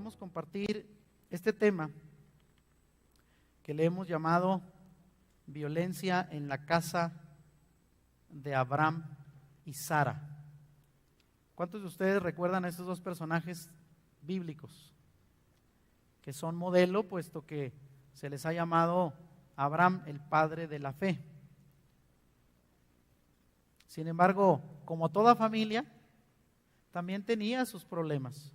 podamos compartir este tema que le hemos llamado violencia en la casa de Abraham y Sara. ¿Cuántos de ustedes recuerdan a estos dos personajes bíblicos que son modelo, puesto que se les ha llamado Abraham el padre de la fe? Sin embargo, como toda familia, también tenía sus problemas.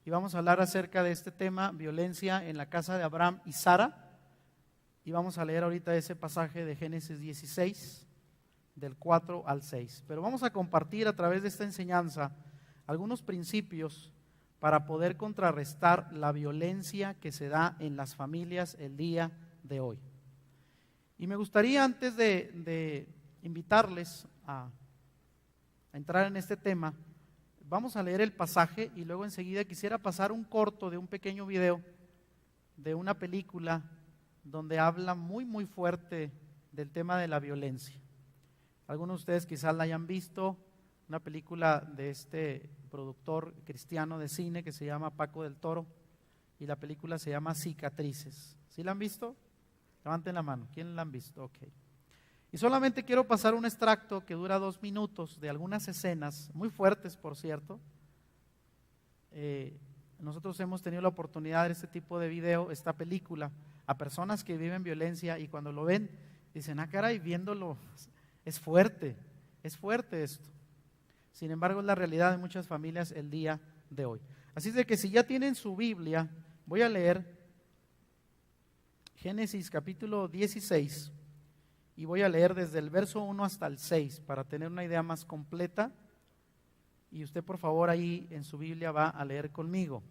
Y vamos a hablar acerca de este tema, violencia en la casa de Abraham y Sara. Y vamos a leer ahorita ese pasaje de Génesis 16, del 4 al 6. Pero vamos a compartir a través de esta enseñanza algunos principios para poder contrarrestar la violencia que se da en las familias el día de hoy. Y me gustaría, antes de invitarles a entrar en este tema, vamos a leer el pasaje y luego enseguida quisiera pasar un corto de un pequeño video de una película donde habla muy fuerte del tema de la violencia. Algunos de ustedes quizás la hayan visto, una película de este productor cristiano de cine que se llama Paco del Toro, y la película se llama Cicatrices. ¿Sí la han visto? Levanten la mano. ¿Quién la han visto? Ok. Y solamente quiero pasar un extracto que dura 2 minutos de algunas escenas, muy fuertes por cierto. Nosotros hemos tenido la oportunidad de este tipo de video, esta película, a personas que viven violencia y cuando lo ven dicen, caray, viéndolo es fuerte esto. Sin embargo, es la realidad de muchas familias el día de hoy. Así es de que si ya tienen su Biblia, voy a leer Génesis capítulo 16 y voy a leer desde el verso 1 hasta el 6 para tener una idea más completa. Y usted, por favor, ahí en su Biblia va a leer conmigo.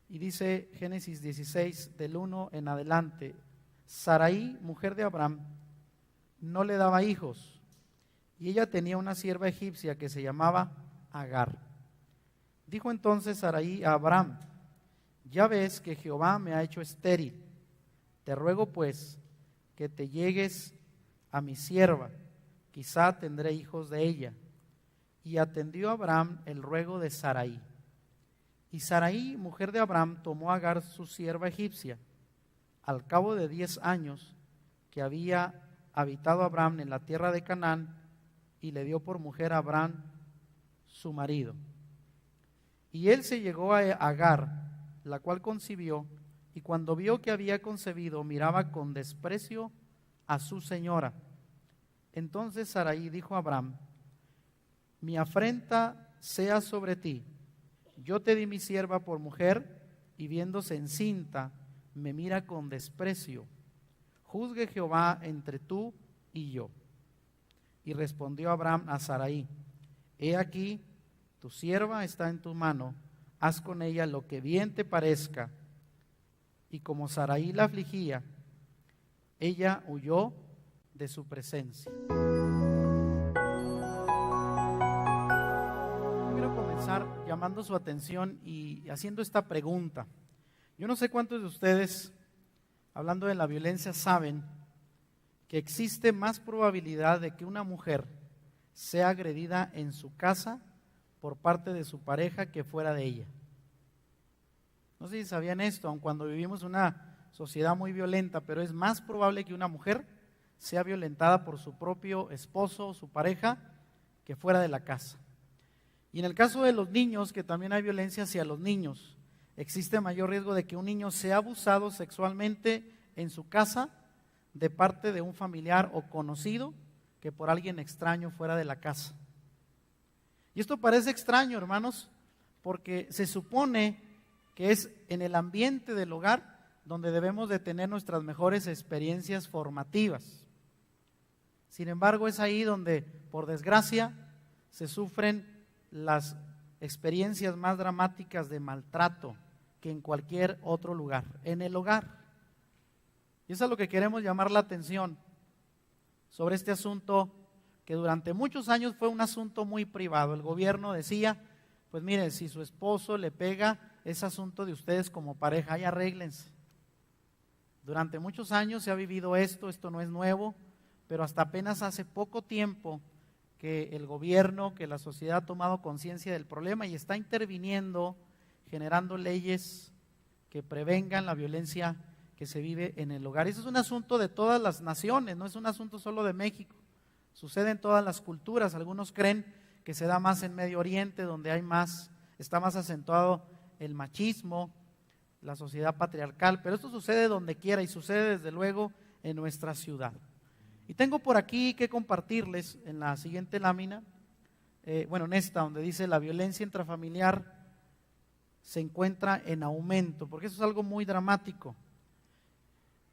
Y dice Génesis 16, del 1 en adelante: Sarai, mujer de Abraham, no le daba hijos, y ella tenía una sierva egipcia que se llamaba Agar. Dijo entonces Sarai a Abraham: ya ves que Jehová me ha hecho estéril, te ruego pues que te llegues a mi sierva, quizá tendré hijos de ella. Y atendió Abraham el ruego de Sarai. Y Sarai, mujer de Abraham, tomó a Agar su sierva egipcia. Al cabo de 10 años que había habitado Abraham en la tierra de Canaán, y le dio por mujer a Abraham su marido. Y él se llegó a Agar, la cual concibió, y cuando vio que había concebido, miraba con desprecio a su señora. Entonces Sarai dijo a Abraham: mi afrenta sea sobre ti, yo te di mi sierva por mujer, y viéndose encinta, me mira con desprecio. Juzgue Jehová entre tú y yo. Y respondió Abraham a Sarai: he aquí, tu sierva está en tu mano, haz con ella lo que bien te parezca. Y como Sarai la afligía, ella huyó de su presencia. Quiero comenzar llamando su atención y haciendo esta pregunta. Yo no sé cuántos de ustedes, hablando de la violencia, saben que existe más probabilidad de que una mujer sea agredida en su casa por parte de su pareja que fuera de ella. No sé si sabían esto, aun cuando vivimos una sociedad muy violenta, pero es más probable que una mujer sea violentada por su propio esposo o su pareja que fuera de la casa. Y en el caso de los niños, que también hay violencia hacia los niños, existe mayor riesgo de que un niño sea abusado sexualmente en su casa de parte de un familiar o conocido que por alguien extraño fuera de la casa. Y esto parece extraño, hermanos, porque se supone que es en el ambiente del hogar donde debemos de tener nuestras mejores experiencias formativas. Sin embargo, es ahí donde, por desgracia, se sufren las experiencias más dramáticas de maltrato que en cualquier otro lugar, en el hogar. Y eso es lo que queremos llamar la atención sobre este asunto que durante muchos años fue un asunto muy privado. El gobierno decía, pues mire, si su esposo le pega, es asunto de ustedes como pareja, y arréglense. Durante muchos años se ha vivido esto no es nuevo, pero hasta apenas hace poco tiempo que el gobierno, que la sociedad ha tomado conciencia del problema y está interviniendo generando leyes que prevengan la violencia que se vive en el hogar. Eso es un asunto de todas las naciones, no es un asunto solo de México. Sucede en todas las culturas. Algunos creen que se da más en Medio Oriente, donde está más acentuado el machismo, la sociedad patriarcal, pero esto sucede donde quiera y sucede desde luego en nuestra ciudad. Y tengo por aquí que compartirles en la siguiente lámina, en esta donde dice la violencia intrafamiliar se encuentra en aumento, porque eso es algo muy dramático.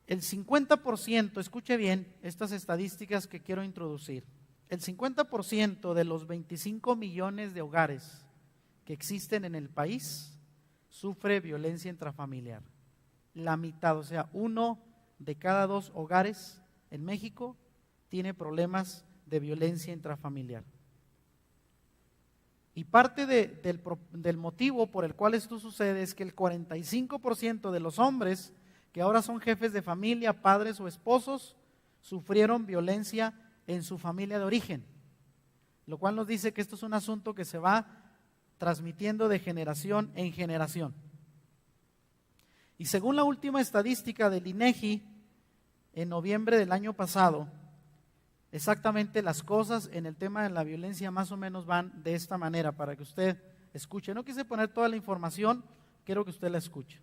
El 50%, escuche bien estas estadísticas que quiero introducir, el 50% de los 25 millones de hogares que existen en el país sufre violencia intrafamiliar. La mitad, o sea, 1 de cada 2 hogares en México tiene problemas de violencia intrafamiliar. Y parte del motivo por el cual esto sucede es que el 45% de los hombres que ahora son jefes de familia, padres o esposos, sufrieron violencia en su familia de origen, lo cual nos dice que esto es un asunto que se va transmitiendo de generación en generación. Y según la última estadística del INEGI, en noviembre del año pasado, exactamente las cosas en el tema de la violencia más o menos van de esta manera, para que usted escuche. No quise poner toda la información, quiero que usted la escuche.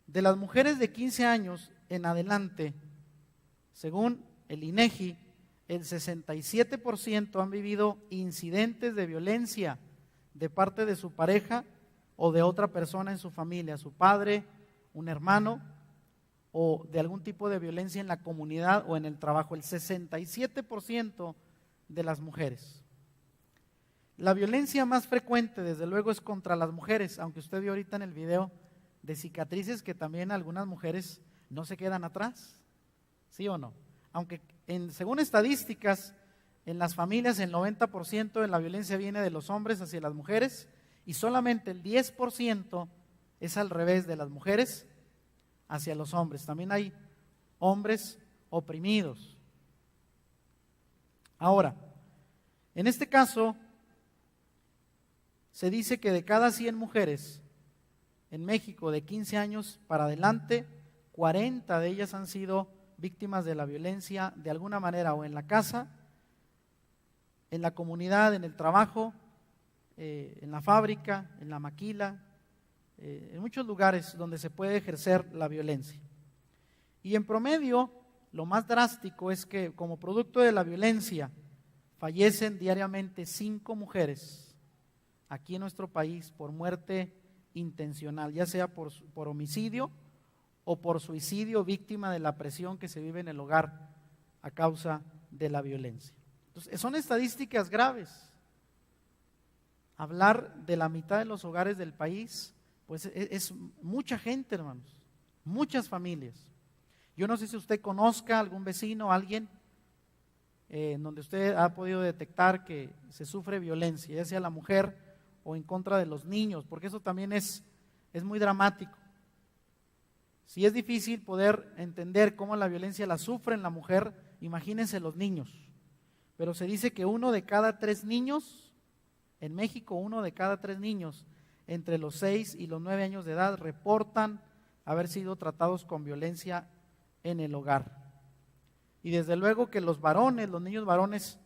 De las mujeres de 15 años en adelante, según el INEGI, el 67% han vivido incidentes de violencia de parte de su pareja o de otra persona en su familia, su padre, un hermano, o de algún tipo de violencia en la comunidad o en el trabajo. El 67% de las mujeres. La violencia más frecuente, desde luego, es contra las mujeres, aunque usted vio ahorita en el video de cicatrices que también algunas mujeres no se quedan atrás, ¿sí o no? Aunque según estadísticas, en las familias el 90% de la violencia viene de los hombres hacia las mujeres y solamente el 10% es al revés, de las mujeres hacia los hombres. También hay hombres oprimidos. Ahora, en este caso, se dice que de cada 100 mujeres en México de 15 años para adelante, 40 de ellas han sido víctimas de la violencia de alguna manera, o en la casa, en la comunidad, en el trabajo, en la fábrica, en la maquila, en muchos lugares donde se puede ejercer la violencia. Y en promedio, lo más drástico es que como producto de la violencia fallecen diariamente 5 mujeres aquí en nuestro país por muerte intencional, ya sea por homicidio o por suicidio, víctima de la presión que se vive en el hogar a causa de la violencia. Entonces, son estadísticas graves. Hablar de la mitad de los hogares del país, pues es mucha gente, hermanos, muchas familias. Yo no sé si usted conozca algún vecino, alguien en donde usted ha podido detectar que se sufre violencia, ya sea la mujer o en contra de los niños, porque eso también es muy dramático. Si es difícil poder entender cómo la violencia la sufre en la mujer, imagínense los niños. Pero se dice que 1 de cada 3 niños, en México 1 de cada 3 niños entre los 6 y los 9 años de edad reportan haber sido tratados con violencia en el hogar. Y desde luego que los niños varones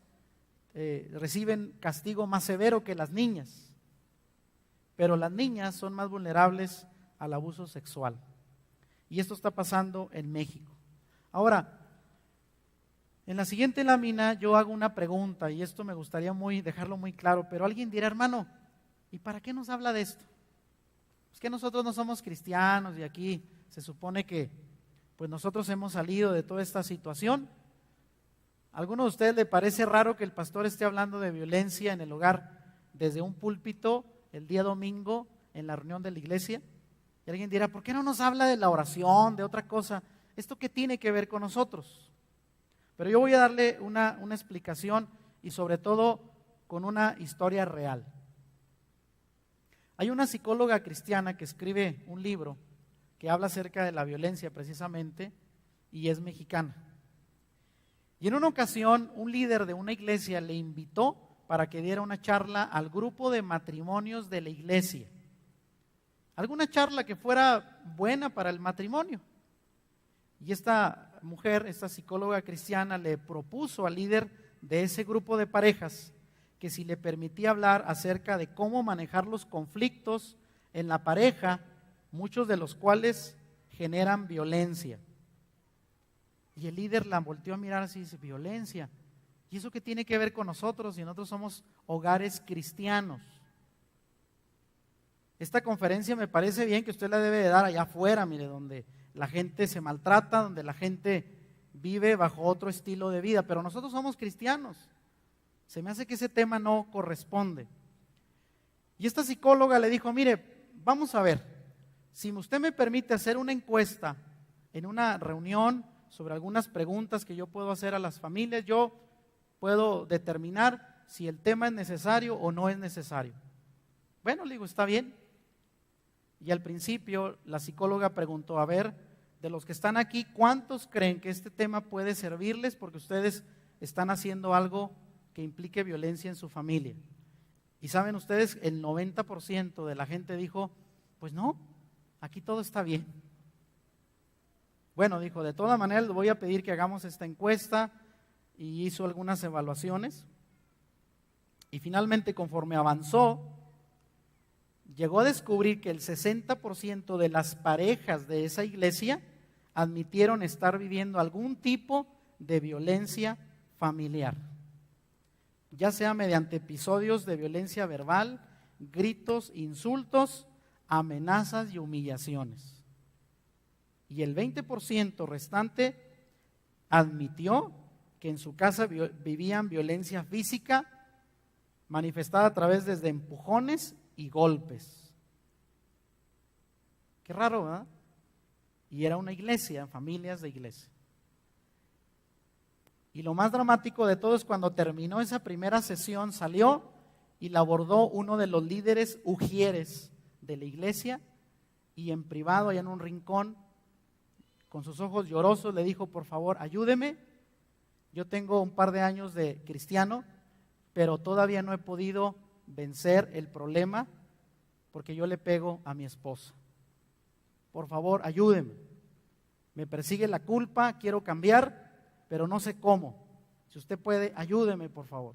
reciben castigo más severo que las niñas, pero las niñas son más vulnerables al abuso sexual. Y esto está pasando en México. Ahora, en la siguiente lámina yo hago una pregunta, y esto me gustaría dejarlo muy claro, pero alguien dirá, hermano, ¿y para qué nos habla de esto? Es que nosotros no somos cristianos y aquí se supone que pues nosotros hemos salido de toda esta situación. ¿A alguno de ustedes le parece raro que el pastor esté hablando de violencia en el hogar desde un púlpito el día domingo en la reunión de la iglesia? Y alguien dirá, ¿por qué no nos habla de la oración, de otra cosa? ¿Esto qué tiene que ver con nosotros? Pero yo voy a darle una explicación y sobre todo con una historia real. Hay una psicóloga cristiana que escribe un libro que habla acerca de la violencia precisamente y es mexicana. Y en una ocasión un líder de una iglesia le invitó para que diera una charla al grupo de matrimonios de la iglesia. alguna charla que fuera buena para el matrimonio. Y esta mujer, esta psicóloga cristiana, le propuso al líder de ese grupo de parejas que si le permitía hablar acerca de cómo manejar los conflictos en la pareja, muchos de los cuales generan violencia. Y el líder la volteó a mirar así y dice, violencia. ¿Y eso qué tiene que ver con nosotros? Si nosotros somos hogares cristianos. Esta conferencia me parece bien que usted la debe de dar allá afuera, mire, donde la gente se maltrata, donde la gente vive bajo otro estilo de vida, pero nosotros somos cristianos. Se me hace que ese tema no corresponde. Y esta psicóloga le dijo, mire, vamos a ver, si usted me permite hacer una encuesta en una reunión sobre algunas preguntas que yo puedo hacer a las familias, yo puedo determinar si el tema es necesario o no es necesario. Bueno, le digo, está bien. Y al principio la psicóloga preguntó, a ver, de los que están aquí, ¿cuántos creen que este tema puede servirles porque ustedes están haciendo algo que implique violencia en su familia? Y saben ustedes, el 90% de la gente dijo, pues no, aquí todo está bien. Bueno, dijo, de todas maneras les voy a pedir que hagamos esta encuesta, y hizo algunas evaluaciones. Y finalmente, conforme avanzó, llegó a descubrir que el 60% de las parejas de esa iglesia admitieron estar viviendo algún tipo de violencia familiar, ya sea mediante episodios de violencia verbal, gritos, insultos, amenazas y humillaciones. Y el 20% restante admitió que en su casa vivían violencia física manifestada a través desde empujones y golpes. Qué raro, ¿verdad? Y era una iglesia, familias de iglesia. Y lo más dramático de todo es cuando terminó esa primera sesión, salió y la abordó uno de los líderes ujieres de la iglesia, y en privado, allá en un rincón, con sus ojos llorosos, le dijo, por favor, ayúdeme. Yo tengo un par de años de cristiano, pero todavía no he podido vencer el problema porque yo le pego a mi esposa. Por favor, ayúdeme. Me persigue la culpa, quiero cambiar, pero no sé cómo. Si usted puede, ayúdeme, por favor.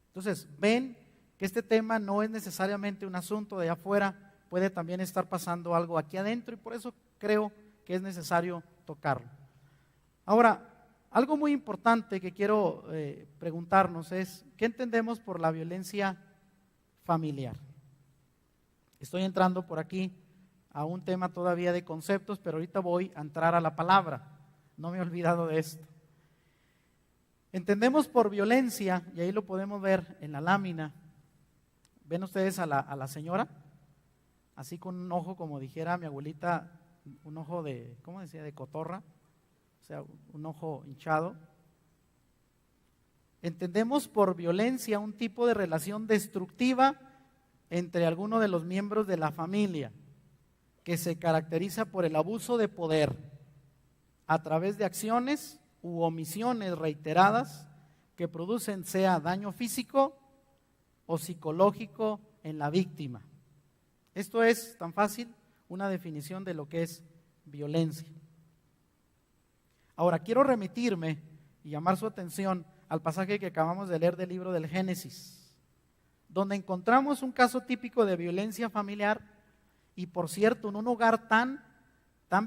Entonces, ven que este tema no es necesariamente un asunto de allá afuera, puede también estar pasando algo aquí adentro, y por eso creo que es necesario tocarlo. Ahora, algo muy importante que quiero preguntarnos es, ¿qué entendemos por la violencia familiar? Estoy entrando por aquí a un tema todavía de conceptos, pero ahorita voy a entrar a la palabra. No me he olvidado de esto. Entendemos por violencia, y ahí lo podemos ver en la lámina. ¿Ven ustedes a la señora? Así con un ojo, como dijera mi abuelita, un ojo de, ¿cómo decía? De cotorra. O sea, un ojo hinchado. Entendemos por violencia un tipo de relación destructiva entre alguno de los miembros de la familia, que se caracteriza por el abuso de poder a través de acciones u omisiones reiteradas que producen sea daño físico o psicológico en la víctima. Esto es tan fácil, una definición de lo que es violencia. Ahora, quiero remitirme y llamar su atención al pasaje que acabamos de leer del libro del Génesis, donde encontramos un caso típico de violencia familiar, y por cierto, en un hogar tan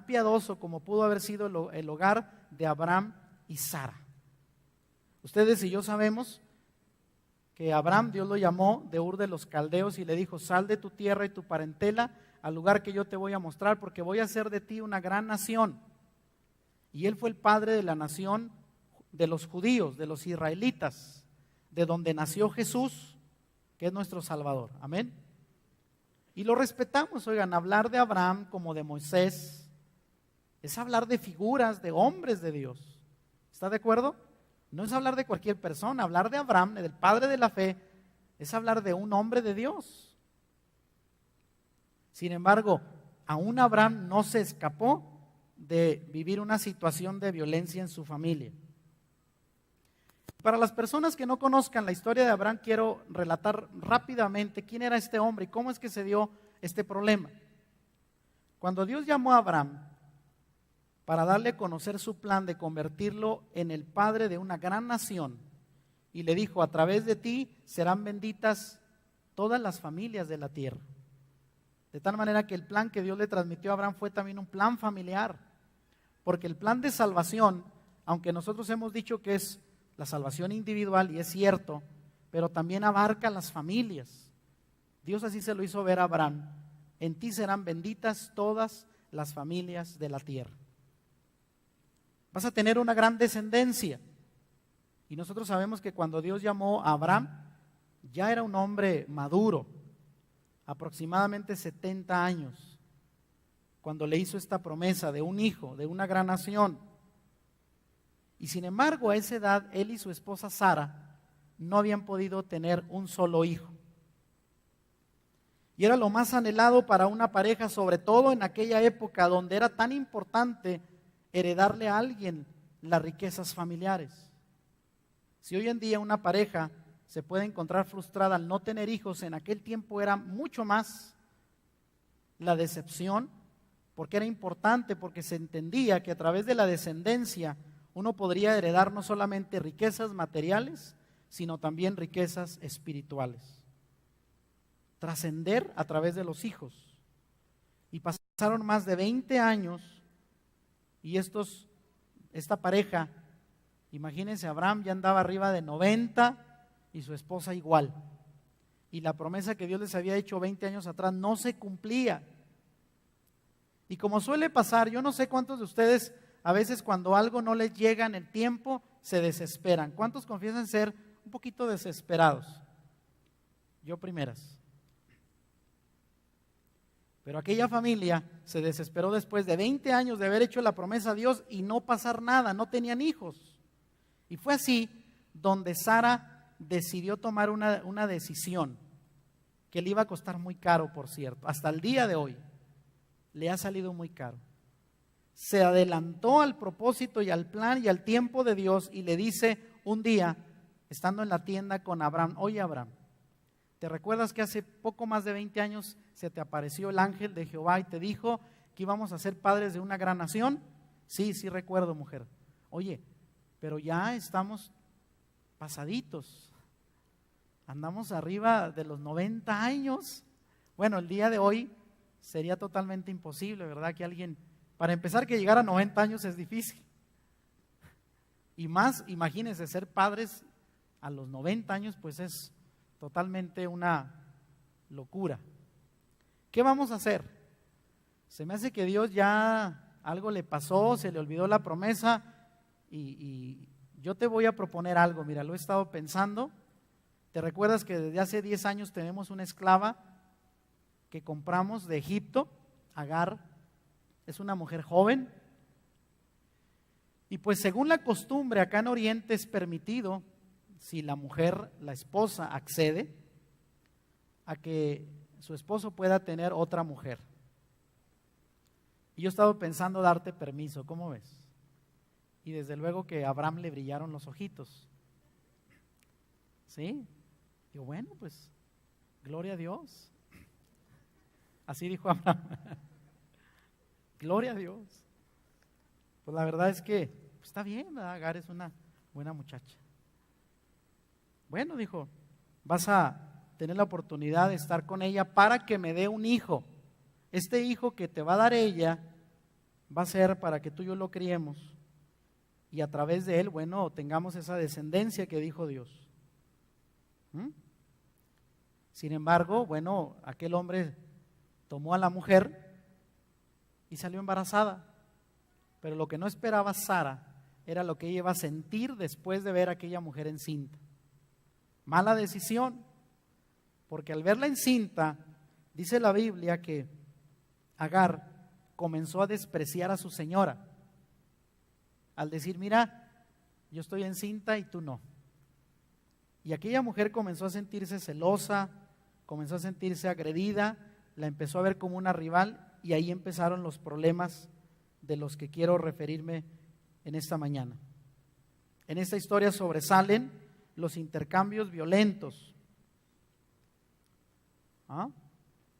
piadoso como pudo haber sido el hogar de Abraham y Sara. Ustedes y yo sabemos que Abraham, Dios lo llamó de Ur de los Caldeos y le dijo, sal de tu tierra y tu parentela al lugar que yo te voy a mostrar, porque voy a hacer de ti una gran nación. Y él fue el padre de la nación de los judíos, de los israelitas, de donde nació Jesús, que es nuestro Salvador. Amén. Y lo respetamos. Oigan, hablar de Abraham como de Moisés es hablar de figuras, de hombres de Dios. ¿Está de acuerdo? No es hablar de cualquier persona. Hablar de Abraham, del padre de la fe, es hablar de un hombre de Dios. Sin embargo, aún Abraham no se escapó de vivir una situación de violencia en su familia. Para las personas que no conozcan la historia de Abraham, quiero relatar rápidamente quién era este hombre y cómo es que se dio este problema. Cuando Dios llamó a Abraham para darle a conocer su plan de convertirlo en el padre de una gran nación, y le dijo: a través de ti serán benditas todas las familias de la tierra. De tal manera que el plan que Dios le transmitió a Abraham fue también un plan familiar, porque el plan de salvación, aunque nosotros hemos dicho que es la salvación individual, y es cierto, pero también abarca las familias. Dios así se lo hizo ver a Abraham: en ti serán benditas todas las familias de la tierra. Vas a tener una gran descendencia. Y nosotros sabemos que cuando Dios llamó a Abraham, ya era un hombre maduro, aproximadamente 70 años, cuando le hizo esta promesa de un hijo, de una gran nación. Y sin embargo, a esa edad, él y su esposa Sara no habían podido tener un solo hijo. Y era lo más anhelado para una pareja, sobre todo en aquella época donde era tan importante heredarle a alguien las riquezas familiares. Si hoy en día una pareja se puede encontrar frustrada al no tener hijos, en aquel tiempo era mucho más la decepción, porque era importante, porque se entendía que a través de la descendencia uno podría heredar no solamente riquezas materiales, sino también riquezas espirituales. Trascender a través de los hijos. Y pasaron más de 20 años y esta pareja, imagínense, Abraham ya andaba arriba de 90 y su esposa igual. Y la promesa que Dios les había hecho 20 años atrás no se cumplía. Y como suele pasar, yo no sé cuántos de ustedes a veces cuando algo no les llega en el tiempo se desesperan. ¿Cuántos confiesan ser un poquito desesperados? Yo primeras. Pero aquella familia se desesperó después de 20 años de haber hecho la promesa a Dios y no pasar nada, no tenían hijos. Y fue así donde Sara decidió tomar una decisión que le iba a costar muy caro, por cierto. Hasta el día de hoy le ha salido muy caro. Se adelantó al propósito y al plan y al tiempo de Dios y le dice un día, estando en la tienda con Abraham: oye Abraham, ¿te recuerdas que hace poco más de 20 años se te apareció el ángel de Jehová y te dijo que íbamos a ser padres de una gran nación? Sí, sí recuerdo, mujer. Oye, pero ya estamos pasaditos, andamos arriba de los 90 años. Bueno, el día de hoy sería totalmente imposible, ¿verdad? Que alguien, para empezar, que llegara a 90 años es difícil. Y más, imagínense, ser padres a los 90 años, pues es totalmente una locura. ¿Qué vamos a hacer? Se me hace que Dios ya algo le pasó, se le olvidó la promesa y yo te voy a proponer algo. Mira, lo he estado pensando. ¿Te recuerdas que desde hace 10 años tenemos una esclava que compramos de Egipto? Agar es una mujer joven. Y pues según la costumbre acá en Oriente es permitido, si la mujer, la esposa, accede a que su esposo pueda tener otra mujer. Y yo he estado pensando darte permiso, ¿cómo ves? Y desde luego que a Abraham le brillaron los ojitos. ¿Sí? Digo, bueno, pues, gloria a Dios. Así dijo Abraham. Gloria a Dios. Pues la verdad es que pues, está bien, ¿verdad? Agar es una buena muchacha. Bueno, dijo, vas a tener la oportunidad de estar con ella para que me dé un hijo. Este hijo que te va a dar ella va a ser para que tú y yo lo criemos y a través de él, bueno, tengamos esa descendencia que dijo Dios. Sin embargo, bueno, aquel hombre tomó a la mujer y salió embarazada. Pero lo que no esperaba Sara era lo que ella iba a sentir después de ver a aquella mujer encinta. Mala decisión, porque al verla encinta, dice la Biblia que Agar comenzó a despreciar a su señora, al decir, mira, yo estoy encinta y tú no. Y aquella mujer comenzó a sentirse celosa, comenzó a sentirse agredida, la empezó a ver como una rival y ahí empezaron los problemas de los que quiero referirme en esta mañana. En esta historia sobresalen los intercambios violentos.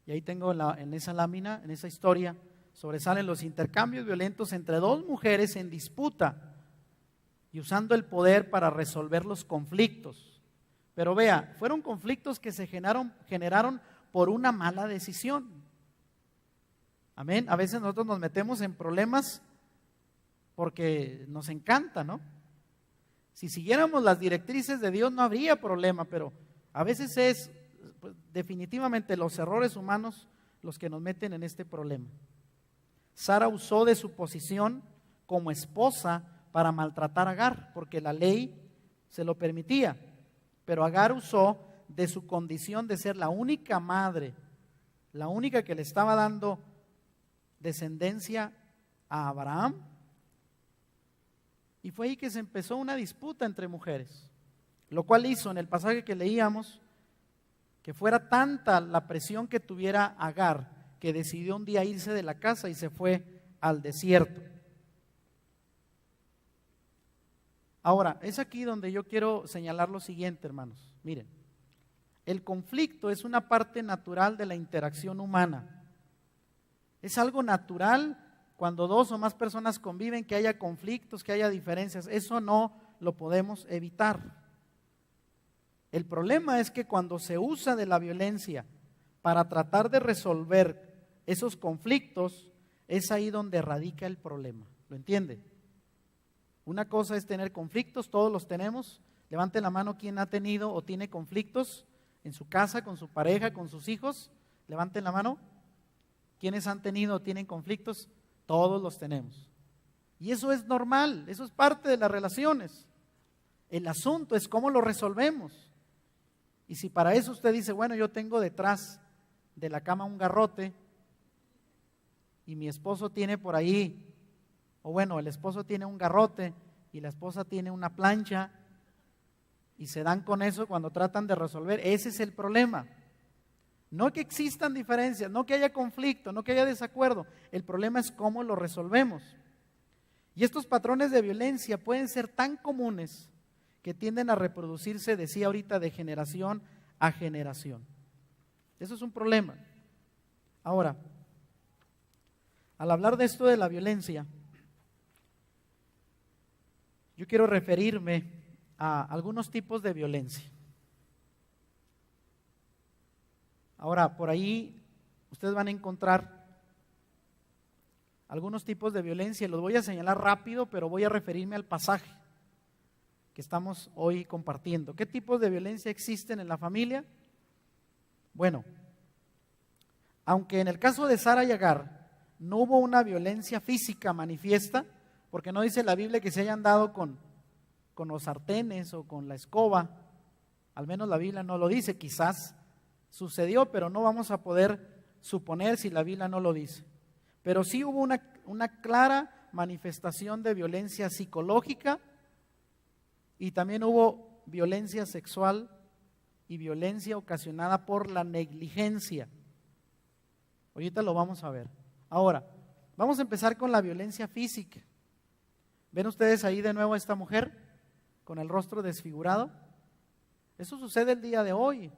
y ahí tengo en esa lámina, en esa historia, sobresalen los intercambios violentos entre dos mujeres en disputa y usando el poder para resolver los conflictos. Pero vea, fueron conflictos que se generaron por una mala decisión. Amén. A veces nosotros nos metemos en problemas porque nos encanta, ¿no? Si siguiéramos las directrices de Dios no habría problema, pero a veces es pues, definitivamente los errores humanos los que nos meten en este problema. Sara usó de su posición como esposa para maltratar a Agar, porque la ley se lo permitía, pero Agar usó de su condición de ser la única madre, la única que le estaba dando descendencia a Abraham, y fue ahí que se empezó una disputa entre mujeres, lo cual hizo en el pasaje que leíamos que fuera tanta la presión que tuviera Agar que decidió un día irse de la casa y se fue al desierto. Ahora, es aquí donde yo quiero señalar lo siguiente, hermanos. Miren, el conflicto es una parte natural de la interacción humana. Es algo natural cuando dos o más personas conviven, que haya conflictos, que haya diferencias. Eso no lo podemos evitar. El problema es que cuando se usa de la violencia para tratar de resolver esos conflictos, es ahí donde radica el problema. ¿Lo entiende? Una cosa es tener conflictos, todos los tenemos. Levante la mano quien ha tenido o tiene conflictos en su casa, con su pareja, con sus hijos. Levanten la mano. ¿Quiénes han tenido o tienen conflictos? Todos los tenemos. Y eso es normal, eso es parte de las relaciones. El asunto es cómo lo resolvemos. Y si para eso usted dice, bueno, yo tengo detrás de la cama un garrote y mi esposo tiene por ahí, o bueno, el esposo tiene un garrote y la esposa tiene una plancha y se dan con eso cuando tratan de resolver, ese es el problema. No que existan diferencias, no que haya conflicto, no que haya desacuerdo. El problema es cómo lo resolvemos. Y estos patrones de violencia pueden ser tan comunes que tienden a reproducirse, decía ahorita, de generación a generación. Eso es un problema. Ahora, al hablar de esto de la violencia, yo quiero referirme a algunos tipos de violencia. Ahora, por ahí ustedes van a encontrar algunos tipos de violencia. Los voy a señalar rápido, pero voy a referirme al pasaje que estamos hoy compartiendo. ¿Qué tipos de violencia existen en la familia? Bueno, aunque en el caso de Sara y Agar no hubo una violencia física manifiesta, porque no dice la Biblia que se hayan dado con los sartenes o con la escoba, al menos la Biblia no lo dice, quizás sucedió, pero no vamos a poder suponer si la Biblia no lo dice. Pero sí hubo una clara manifestación de violencia psicológica y también hubo violencia sexual y violencia ocasionada por la negligencia. Ahorita lo vamos a ver. Ahora, vamos a empezar con la violencia física. ¿Ven ustedes ahí de nuevo a esta mujer con el rostro desfigurado? Eso sucede el día de hoy.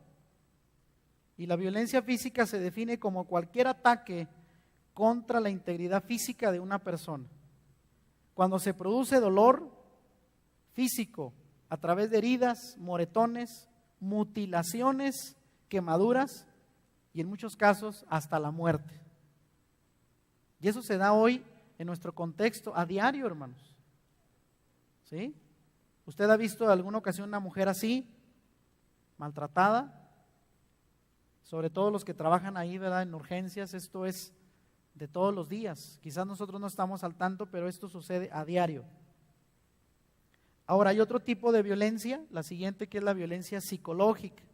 Y la violencia física se define como cualquier ataque contra la integridad física de una persona. Cuando se produce dolor físico a través de heridas, moretones, mutilaciones, quemaduras y en muchos casos hasta la muerte. Y eso se da hoy en nuestro contexto a diario, hermanos. ¿Sí? ¿Usted ha visto en alguna ocasión una mujer así, maltratada? Sobre todo los que trabajan ahí, ¿verdad? En urgencias, esto es de todos los días. Quizás nosotros no estamos al tanto, pero esto sucede a diario. Ahora, hay otro tipo de violencia, la siguiente, que es la violencia psicológica.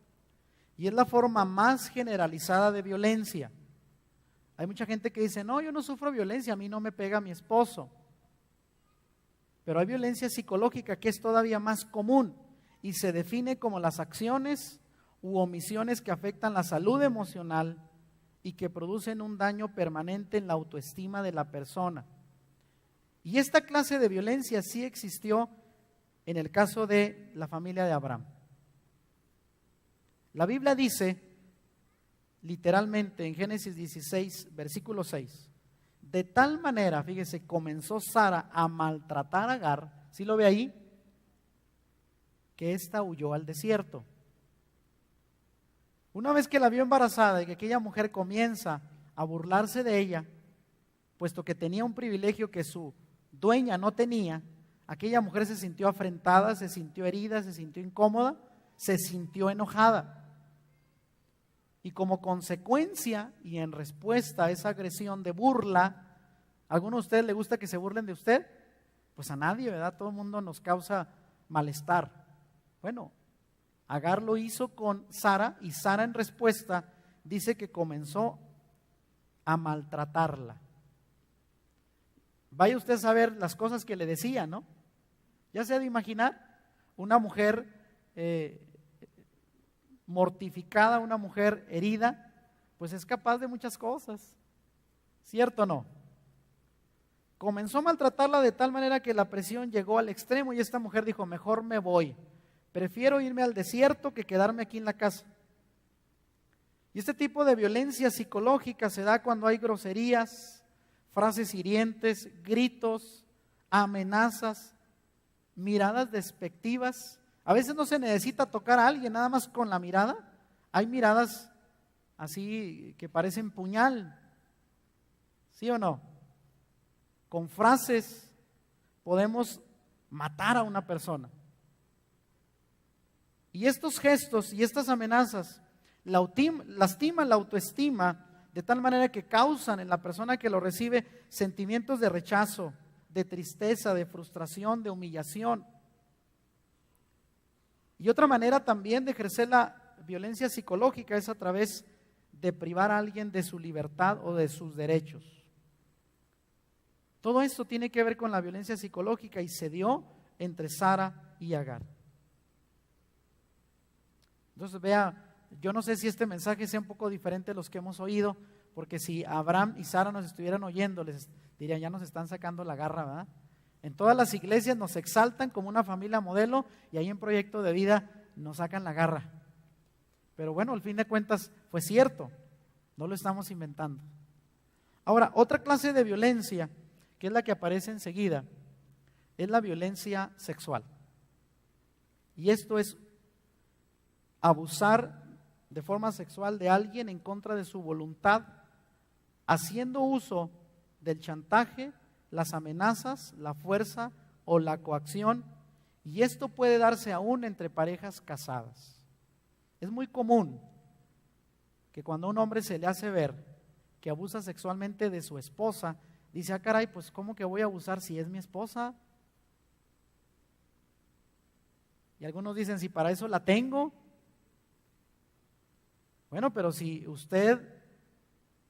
Y es la forma más generalizada de violencia. Hay mucha gente que dice, no, yo no sufro violencia, a mí no me pega mi esposo. Pero hay violencia psicológica que es todavía más común y se define como las acciones u omisiones que afectan la salud emocional y que producen un daño permanente en la autoestima de la persona. Y esta clase de violencia sí existió en el caso de la familia de Abraham. La Biblia dice, literalmente en Génesis 16, versículo 6. De tal manera, fíjese, comenzó Sara a maltratar a Agar, ¿sí lo ve ahí? Que ésta huyó al desierto. Una vez que la vio embarazada y que aquella mujer comienza a burlarse de ella, puesto que tenía un privilegio que su dueña no tenía, aquella mujer se sintió afrentada, se sintió herida, se sintió incómoda, se sintió enojada. Y como consecuencia y en respuesta a esa agresión de burla, ¿a alguno de ustedes le gusta que se burlen de usted? Pues a nadie, ¿verdad? Todo el mundo nos causa malestar. Bueno, Agar lo hizo con Sara y Sara en respuesta dice que comenzó a maltratarla. Vaya usted a saber las cosas que le decía, ¿no? Ya se ha de imaginar una mujer mortificada, una mujer herida, pues es capaz de muchas cosas, ¿cierto o no? Comenzó a maltratarla de tal manera que la presión llegó al extremo y esta mujer dijo, mejor me voy, prefiero irme al desierto que quedarme aquí en la casa. Y este tipo de violencia psicológica se da cuando hay groserías, frases hirientes, gritos, amenazas, miradas despectivas. A veces no se necesita tocar a alguien, nada más con la mirada. Hay miradas así que parecen puñal, ¿sí o no? Con frases podemos matar a una persona. Y estos gestos y estas amenazas lastiman la autoestima de tal manera que causan en la persona que lo recibe sentimientos de rechazo, de tristeza, de frustración, de humillación. Y otra manera también de ejercer la violencia psicológica es a través de privar a alguien de su libertad o de sus derechos. Todo esto tiene que ver con la violencia psicológica y se dio entre Sara y Agar. Entonces vea, yo no sé si este mensaje sea un poco diferente de los que hemos oído, porque si Abraham y Sara nos estuvieran oyendo, les dirían, ya nos están sacando la garra, ¿verdad? En todas las iglesias nos exaltan como una familia modelo y ahí en Proyecto de Vida nos sacan la garra. Pero bueno, al fin de cuentas fue cierto, no lo estamos inventando. Ahora, otra clase de violencia, que es la que aparece enseguida, es la violencia sexual. Y esto es abusar de forma sexual de alguien en contra de su voluntad, haciendo uso del chantaje, las amenazas, la fuerza o la coacción, y esto puede darse aún entre parejas casadas. Es muy común que cuando a un hombre se le hace ver que abusa sexualmente de su esposa, dice, ah caray, pues ¿cómo que voy a abusar si es mi esposa? Y algunos dicen, si para eso la tengo. Bueno, pero si usted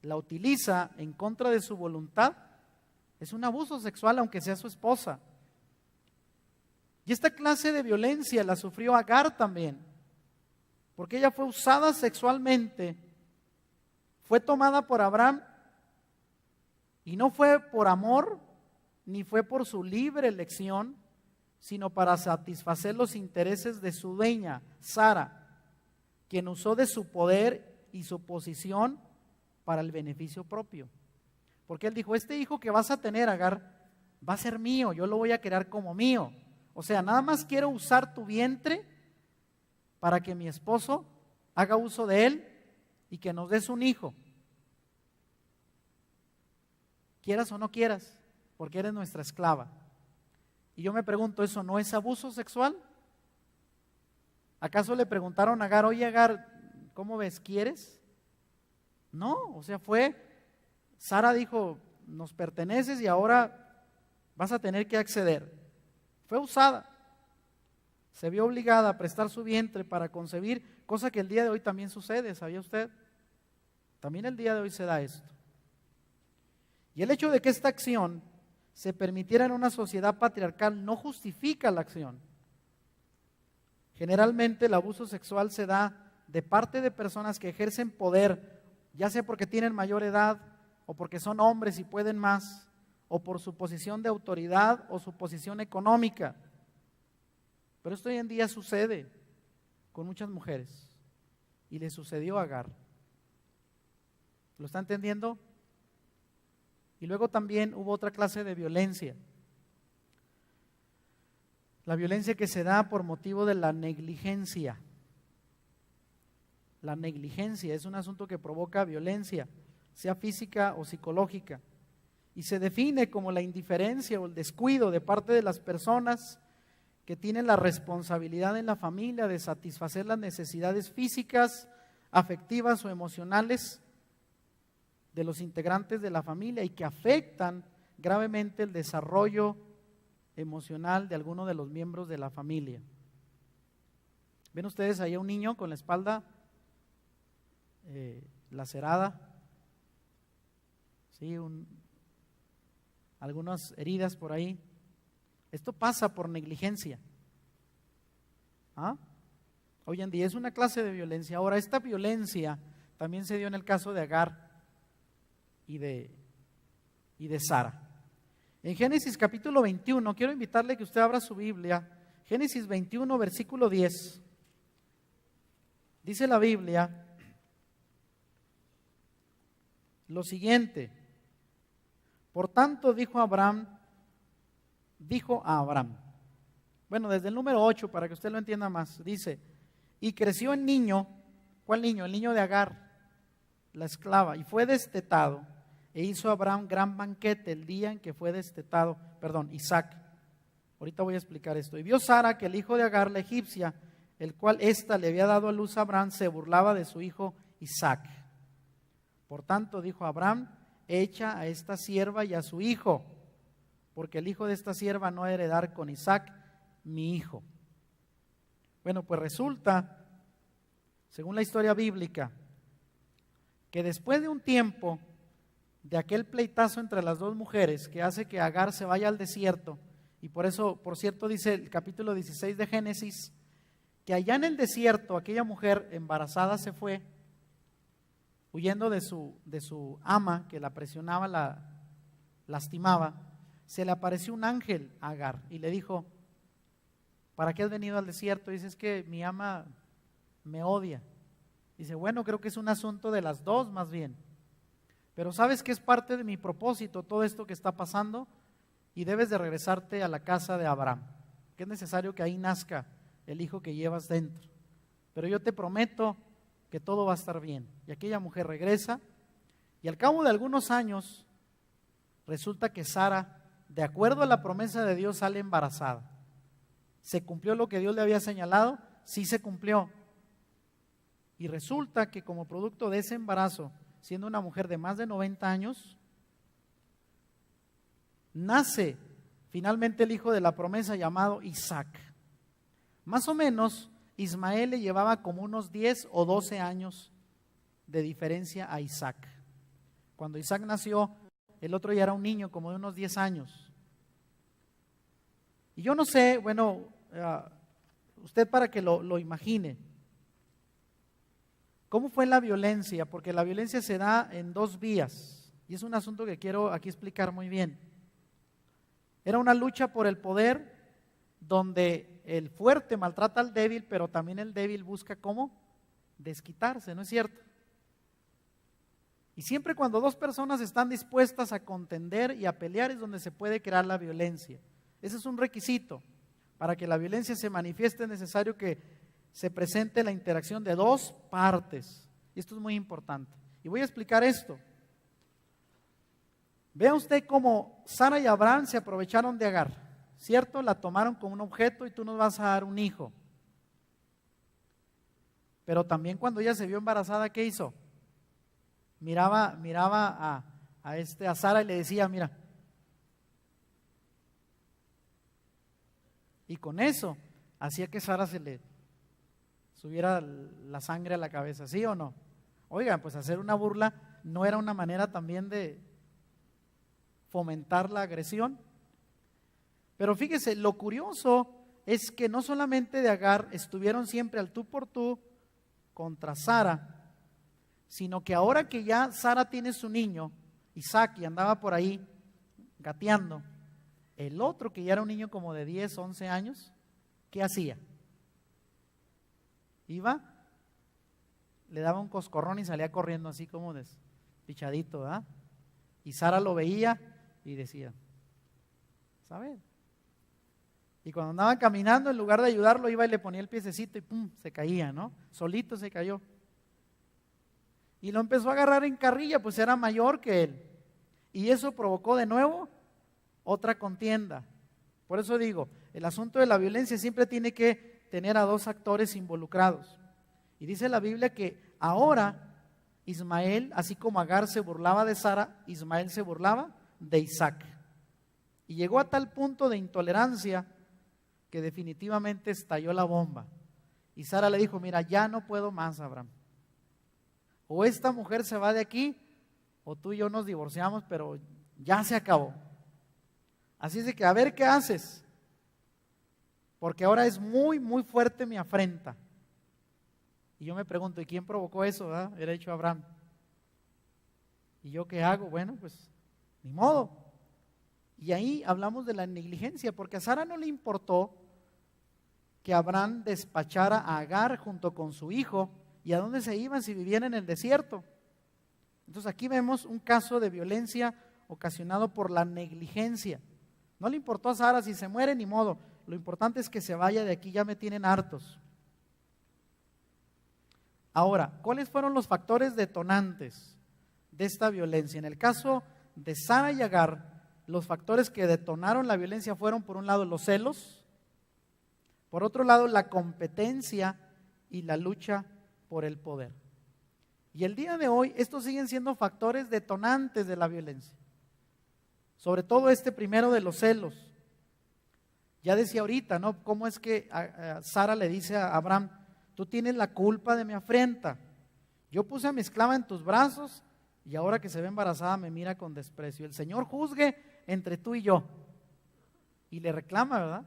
la utiliza en contra de su voluntad, es un abuso sexual aunque sea su esposa. Y esta clase de violencia la sufrió Agar también, porque ella fue usada sexualmente, fue tomada por Abraham y no fue por amor, ni fue por su libre elección, sino para satisfacer los intereses de su dueña, Sara, quien usó de su poder y su posición para el beneficio propio. Porque él dijo, este hijo que vas a tener, Agar, va a ser mío, yo lo voy a crear como mío. O sea, nada más quiero usar tu vientre para que mi esposo haga uso de él y que nos des un hijo. Quieras o no quieras, porque eres nuestra esclava. Y yo me pregunto, ¿eso no es abuso sexual? ¿Acaso le preguntaron a Agar, oye Agar, ¿cómo ves? ¿Quieres? No, o sea, Sara dijo, nos perteneces y ahora vas a tener que acceder. Fue usada, se vio obligada a prestar su vientre para concebir, cosa que el día de hoy también sucede, ¿sabía usted? También el día de hoy se da esto. Y el hecho de que esta acción se permitiera en una sociedad patriarcal no justifica la acción. Generalmente el abuso sexual se da de parte de personas que ejercen poder, ya sea porque tienen mayor edad o porque son hombres y pueden más, o por su posición de autoridad o su posición económica. Pero esto hoy en día sucede con muchas mujeres y le sucedió a Agar. ¿Lo está entendiendo? Y luego también hubo otra clase de violencia. La violencia que se da por motivo de la negligencia. La negligencia es un asunto que provoca violencia, sea física o psicológica, y se define como la indiferencia o el descuido de parte de las personas que tienen la responsabilidad en la familia de satisfacer las necesidades físicas, afectivas o emocionales de los integrantes de la familia y que afectan gravemente el desarrollo emocional de alguno de los miembros de la familia. ¿Ven ustedes ahí a un niño con la espalda lacerada? Sí, algunas heridas por ahí. Esto pasa por negligencia. ¿Ah? Hoy en día es una clase de violencia. Ahora, esta violencia también se dio en el caso de Agar y de Sara. En Génesis capítulo 21, quiero invitarle que usted abra su Biblia. Génesis 21, versículo 10. Dice la Biblia lo siguiente: por tanto dijo a Abraham, bueno, desde el número 8 para que usted lo entienda más, dice, y creció el niño. ¿Cuál niño? El niño de Agar, la esclava, y fue destetado, e hizo Abraham gran banquete el día en que fue destetado, Isaac. Ahorita voy a explicar esto. Y vio Sara que el hijo de Agar, la egipcia, el cual ésta le había dado a luz a Abraham, se burlaba de su hijo Isaac. Por tanto dijo Abraham, echa a esta sierva y a su hijo, porque el hijo de esta sierva no ha de heredar con Isaac, mi hijo. Bueno, pues resulta, según la historia bíblica, que después de un tiempo de aquel pleitazo entre las dos mujeres que hace que Agar se vaya al desierto, y por eso, por cierto, dice el capítulo 16 de Génesis, que allá en el desierto aquella mujer embarazada se fue, huyendo de su ama que la presionaba, la lastimaba. Se le apareció un ángel a Agar y le dijo, ¿para qué has venido al desierto? Dice, es que mi ama me odia. Dice, bueno, creo que es un asunto de las dos más bien. Pero sabes que es parte de mi propósito todo esto que está pasando y debes de regresarte a la casa de Abraham, que es necesario que ahí nazca el hijo que llevas dentro. Pero yo te prometo que todo va a estar bien. Y aquella mujer regresa y al cabo de algunos años resulta que Sara, de acuerdo a la promesa de Dios, sale embarazada. ¿Se cumplió lo que Dios le había señalado? Sí se cumplió. Y resulta que como producto de ese embarazo, siendo una mujer de más de 90 años, nace finalmente el hijo de la promesa llamado Isaac. Más o menos, Ismael le llevaba como unos 10 o 12 años de diferencia a Isaac. Cuando Isaac nació, el otro ya era un niño como de unos 10 años. Y yo no sé, bueno, usted para que lo imagine, ¿cómo fue la violencia? Porque la violencia se da en dos vías, y es un asunto que quiero aquí explicar muy bien. Era una lucha por el poder, donde el fuerte maltrata al débil, pero también el débil busca cómo desquitarse, ¿no es cierto? Y siempre cuando dos personas están dispuestas a contender y a pelear es donde se puede crear la violencia. Ese es un requisito. Para que la violencia se manifieste es necesario que se presente la interacción de dos partes. Y esto es muy importante. Y voy a explicar esto. Vea usted cómo Sara y Abraham se aprovecharon de Agar, ¿cierto? La tomaron como un objeto y tú nos vas a dar un hijo. Pero también cuando ella se vio embarazada, ¿qué hizo? Miraba a Sara y le decía, mira. Y con eso hacía que Sara se le subiera la sangre a la cabeza, ¿sí o no? Oigan, pues hacer una burla no era una manera también de fomentar la agresión. Pero fíjese, lo curioso es que no solamente de Agar estuvieron siempre al tú por tú contra Sara, sino que ahora que ya Sara tiene su niño, Isaac, y andaba por ahí gateando, el otro que ya era un niño como de 10, 11 años, ¿qué hacía? Iba, le daba un coscorrón y salía corriendo así como pichadito, ¿verdad? Y Sara lo veía y decía, ¿sabes? Y cuando andaban caminando, en lugar de ayudarlo, iba y le ponía el piececito y ¡pum!, se caía, ¿no? Solito se cayó. Y lo empezó a agarrar en carrilla, pues era mayor que él. Y eso provocó de nuevo otra contienda. Por eso digo, el asunto de la violencia siempre tiene que tener a dos actores involucrados. Y dice la Biblia que ahora Ismael, así como Agar se burlaba de Sara, Ismael se burlaba de Isaac. Y llegó a tal punto de intolerancia que definitivamente estalló la bomba. Y Sara le dijo, mira, ya no puedo más, Abraham. O esta mujer se va de aquí, o tú y yo nos divorciamos, pero ya se acabó. Así es de que a ver qué haces, porque ahora es muy, muy fuerte mi afrenta. Y yo me pregunto, ¿y quién provocó eso? ¿Verdad? Era dicho Abraham. ¿Y yo qué hago? Bueno, pues ni modo. Y ahí hablamos de la negligencia, porque a Sara no le importó que Abraham despachara a Agar junto con su hijo. ¿Y a dónde se iban si vivían en el desierto? Entonces aquí vemos un caso de violencia ocasionado por la negligencia. No le importó a Sara si se muere, ni modo. Lo importante es que se vaya de aquí, ya me tienen hartos. Ahora, ¿cuáles fueron los factores detonantes de esta violencia? En el caso de Sara y Agar, los factores que detonaron la violencia fueron, por un lado, los celos, por otro lado, la competencia y la lucha por el poder. Y el día de hoy, estos siguen siendo factores detonantes de la violencia. Sobre todo este primero de los celos. Ya decía ahorita, ¿no? ¿Cómo es que Sara le dice a Abraham, tú tienes la culpa de mi afrenta? Yo puse a mi esclava en tus brazos y ahora que se ve embarazada me mira con desprecio. El Señor juzgue entre tú y yo. Y le reclama, ¿verdad?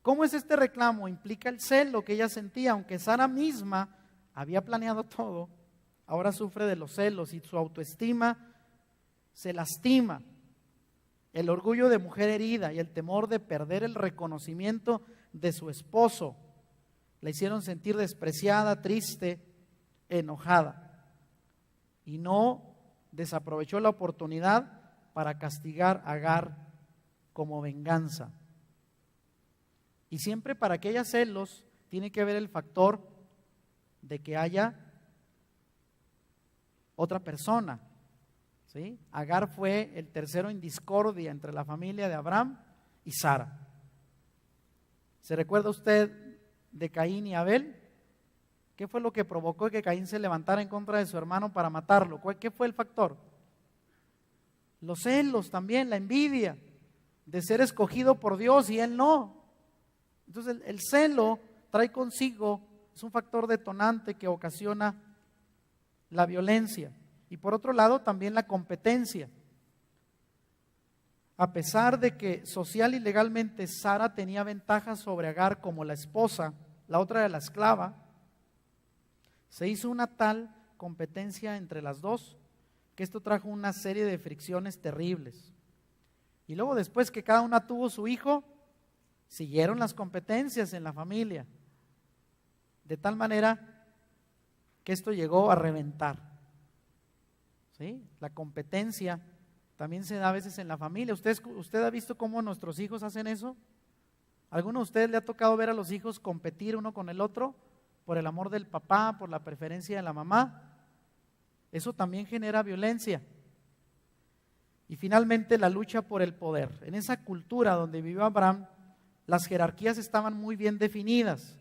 ¿Cómo es este reclamo? Implica el celo que ella sentía, aunque Sara misma había planeado todo, ahora sufre de los celos y su autoestima se lastima. El orgullo de mujer herida y el temor de perder el reconocimiento de su esposo la hicieron sentir despreciada, triste, enojada. Y no desaprovechó la oportunidad para castigar a Agar como venganza. Y siempre para que haya celos tiene que haber el factor de que haya otra persona. ¿Sí? Agar fue el tercero en discordia entre la familia de Abraham y Sara. ¿Se recuerda usted de Caín y Abel? ¿Qué fue lo que provocó que Caín se levantara en contra de su hermano para matarlo? ¿Qué fue el factor? Los celos también, la envidia de ser escogido por Dios y él no. Entonces el celo trae consigo, es un factor detonante que ocasiona la violencia. Y por otro lado también la competencia. A pesar de que social y legalmente Sara tenía ventajas sobre Agar como la esposa, la otra era la esclava, se hizo una tal competencia entre las dos que esto trajo una serie de fricciones terribles. Y luego después que cada una tuvo su hijo, siguieron las competencias en la familia, de tal manera que esto llegó a reventar. ¿Sí? La competencia también se da a veces en la familia. ¿Usted ha visto cómo nuestros hijos hacen eso? ¿Alguno de ustedes le ha tocado ver a los hijos competir uno con el otro por el amor del papá, por la preferencia de la mamá? Eso también genera violencia. Y finalmente la lucha por el poder. En esa cultura donde vivió Abraham, las jerarquías estaban muy bien definidas.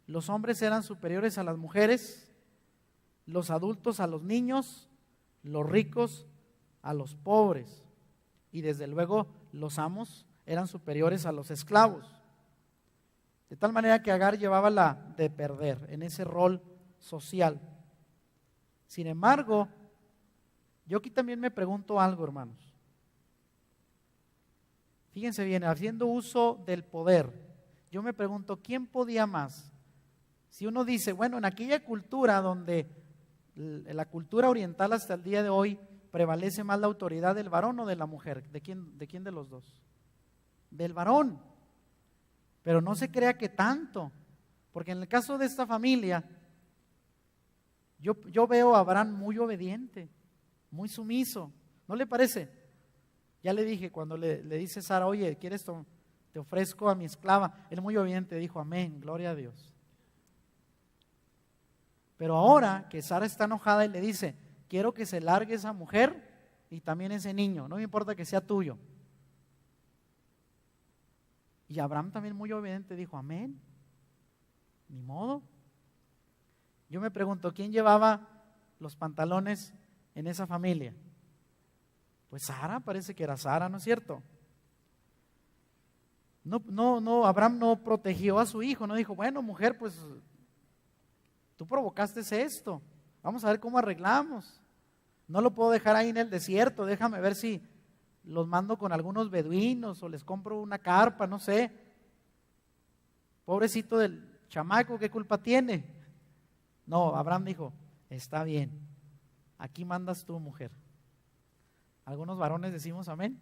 Los hombres eran superiores a las mujeres, los adultos a los niños, los ricos a los pobres, y desde luego los amos eran superiores a los esclavos. De tal manera que Agar llevaba la de perder en ese rol social. Sin embargo, yo aquí también me pregunto algo, hermanos. Fíjense bien, haciendo uso del poder, yo me pregunto, ¿quién podía más? Si uno dice, bueno, en aquella cultura donde la cultura oriental hasta el día de hoy prevalece más la autoridad del varón o de la mujer. ¿De quién de los dos? Del varón. Pero no se crea que tanto, porque en el caso de esta familia, Yo veo a Abraham muy obediente, muy sumiso. ¿No le parece? Ya le dije, cuando le dice Sara, oye, ¿quieres esto? Te ofrezco a mi esclava. Él muy obediente dijo, amén, gloria a Dios. Pero ahora que Sara está enojada y le dice, quiero que se largue esa mujer y también ese niño, no me importa que sea tuyo. Y Abraham también muy obediente dijo, amén, ni modo. Yo me pregunto, ¿quién llevaba los pantalones en esa familia? Pues Sara, parece que era Sara, ¿no es cierto? No, Abraham no protegió a su hijo, no dijo, bueno, mujer, pues tú provocaste esto, vamos a ver cómo arreglamos. No lo puedo dejar ahí en el desierto, déjame ver si los mando con algunos beduinos o les compro una carpa, no sé. Pobrecito del chamaco, ¿qué culpa tiene? No, Abraham dijo, está bien, aquí mandas tú, mujer. Algunos varones decimos amén.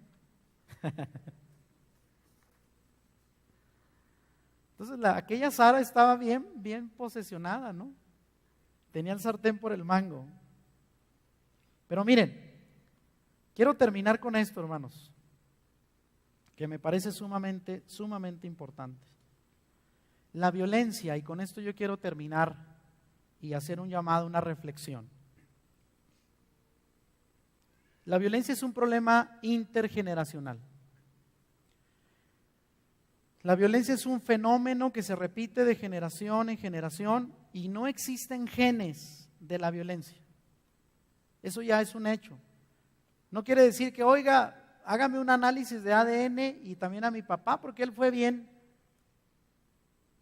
Entonces aquella Sara estaba bien posesionada, ¿no? Tenía el sartén por el mango. Pero miren, quiero terminar con esto, hermanos, que me parece sumamente importante. La violencia, y con esto yo quiero terminar y hacer un llamado, una reflexión. La violencia es un problema intergeneracional. La violencia es un fenómeno que se repite de generación en generación y no existen genes de la violencia. Eso ya es un hecho. No quiere decir que, oiga, hágame un análisis de ADN y también a mi papá porque él fue bien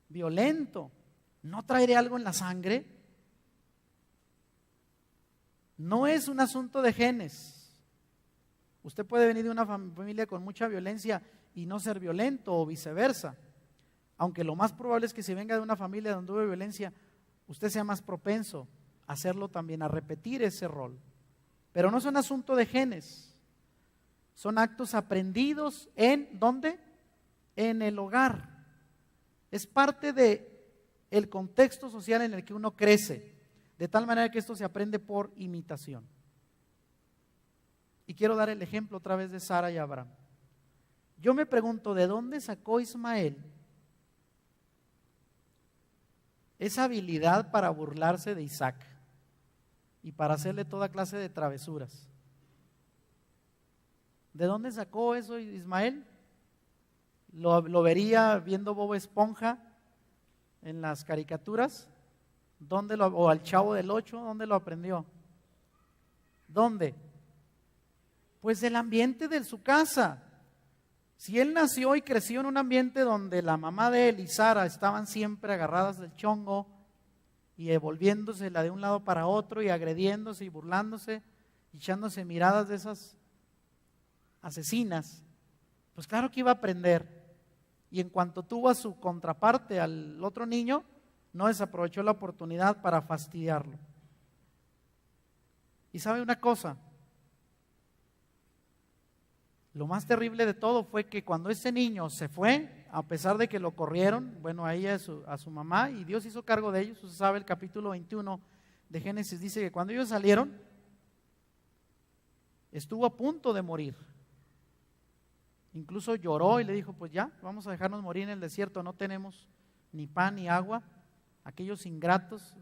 violento. ¿No traeré algo en la sangre? No es un asunto de genes. Usted puede venir de una familia con mucha violencia y no ser violento o viceversa. Aunque lo más probable es que si venga de una familia donde hubo violencia, usted sea más propenso a hacerlo también, a repetir ese rol. Pero no es un asunto de genes. Son actos aprendidos ¿en dónde? En el hogar. Es parte del contexto social en el que uno crece, de tal manera que esto se aprende por imitación. Y quiero dar el ejemplo otra vez de Sara y Abraham. Yo me pregunto, ¿de dónde sacó Ismael esa habilidad para burlarse de Isaac y para hacerle toda clase de travesuras? ¿De dónde sacó eso Ismael? ¿Lo vería viendo Bob Esponja en las caricaturas? ¿O al Chavo del Ocho? ¿Dónde lo aprendió? ¿Dónde? Pues del ambiente de su casa. Si él nació y creció en un ambiente donde la mamá de él y Sara estaban siempre agarradas del chongo y volviéndosela de un lado para otro y agrediéndose y burlándose y echándose miradas de esas asesinas, pues claro que iba a aprender. Y en cuanto tuvo a su contraparte, al otro niño, no desaprovechó la oportunidad para fastidiarlo. Y sabe una cosa, lo más terrible de todo fue que cuando ese niño se fue, a pesar de que lo corrieron, bueno, a ella, a su mamá, y Dios hizo cargo de ellos. Usted sabe, el capítulo 21 de Génesis dice que cuando ellos salieron, estuvo a punto de morir. Incluso lloró y le dijo, pues ya, vamos a dejarnos morir en el desierto, no tenemos ni pan ni agua. Aquellos ingratos